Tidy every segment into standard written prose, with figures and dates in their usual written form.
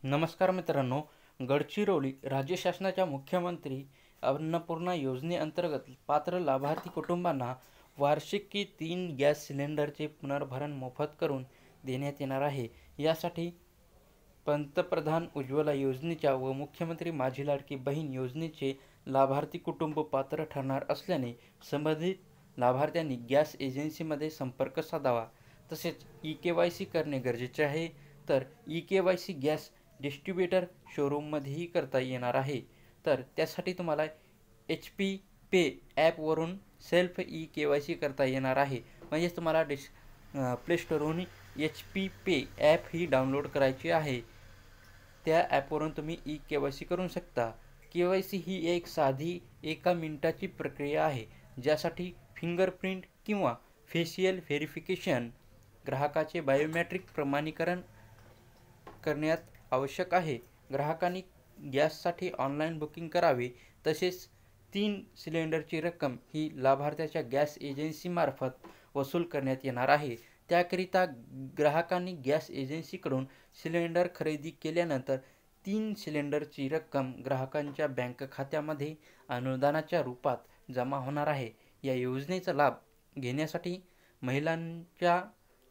नमस्कार मित्रांनो, गडचिरोली राज्य शासनाच्या मुख्यमंत्री अन्नपूर्णा योजनेअंतर्गत पात्र लाभार्थी कुटुंबांना वार्षिकी 3 गॅस सिलेंडरचे पुनर्भरण मोफत करून देण्यात येणार आहे। यासाठी पंतप्रधान उज्ज्वला योजनेच्या व मुख्यमंत्री माझी लाडकी बहीण योजनेचे लाभार्थी कुटुंब पात्र ठरणार असल्याने संबंधित लाभार्थ्यांनी गॅस एजन्सीमध्ये संपर्क साधावा। तसेच ई-केवायसी करणे गरजेचे आहे। तर ई-केवायसी गॅस डिस्ट्रीब्युटर शोरूममध्येही करता येणार आहे। तर त्यासाठी तुम्हाला HP पे ॲपवरून सेल्फ ई-केवायसी करता येणार आहे। म्हणजेच तुम्हाला प्ले स्टोरवरून HP पे ॲप ही डाउनलोड करायची आहे। त्या ॲपवरून तुम्ही ई-केवायसी करू शकता। केवायसी ही एक साधी 1 मिनिटाची प्रक्रिया आहे, ज्यासाठी फिंगरप्रिंट किंवा फेशियल व्हेरिफिकेशन, ग्राहकाचे बायोमेट्रिक प्रमाणीकरण करण्यात आवश्यक आहे। ग्राहकांनी गॅससाठी ऑनलाईन बुकिंग करावे। तसेच 3 सिलेंडरची रक्कम ही लाभार्थ्याच्या गॅस एजन्सीमार्फत वसूल करण्यात येणार आहे। त्याकरिता ग्राहकांनी गॅस एजन्सीकडून सिलेंडर खरेदी केल्यानंतर 3 सिलेंडरची रक्कम ग्राहकांच्या बँक खात्यामध्ये अनुदानाच्या रूपात जमा होणार आहे। या योजनेचा लाभ घेण्यासाठी महिलांच्या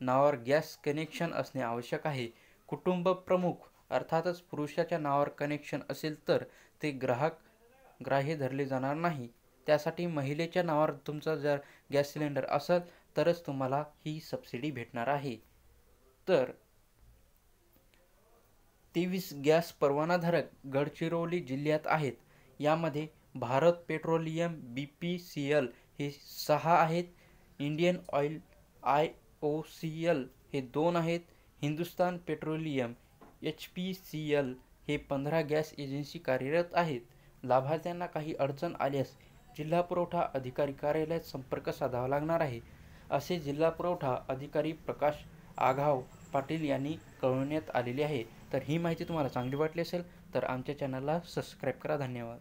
नावावर गॅस कनेक्शन असणे आवश्यक आहे। कुटुंब प्रमुख अर्थातच पुरुषाच्या नावावर कनेक्शन असेल तर ते ग्राह्य धरले जाणार नाही। त्यासाठी महिलेच्या नावावर तुमचा जर गॅस सिलेंडर असेल तरच तुम्हाला ही सबसिडी भेटणार आहे। तर 23 गॅस परवानाधारक गडचिरोली जिल्ह्यात आहेत। यामध्ये भारत पेट्रोलियम BPCL हे 6 आहेत, इंडियन ऑइल IOCL हे 2 आहेत, हिंदुस्तान पेट्रोलियम HPCL हे 15 गॅस एजन्सी कार्यरत आहेत। लाभार्थ्यांना काही अडचण आल्यास जिल्हा पुरवठा अधिकारी कार्यालयात संपर्क साधावा लागणार आहे, असे जिल्हा पुरवठा अधिकारी प्रकाश आघाव पाटील यांनी कळवण्यात आलेले आहे। तर ही माहिती तुम्हाला चांगली वाटली असेल तर आमच्या चॅनलला सबस्क्राईब करा। धन्यवाद।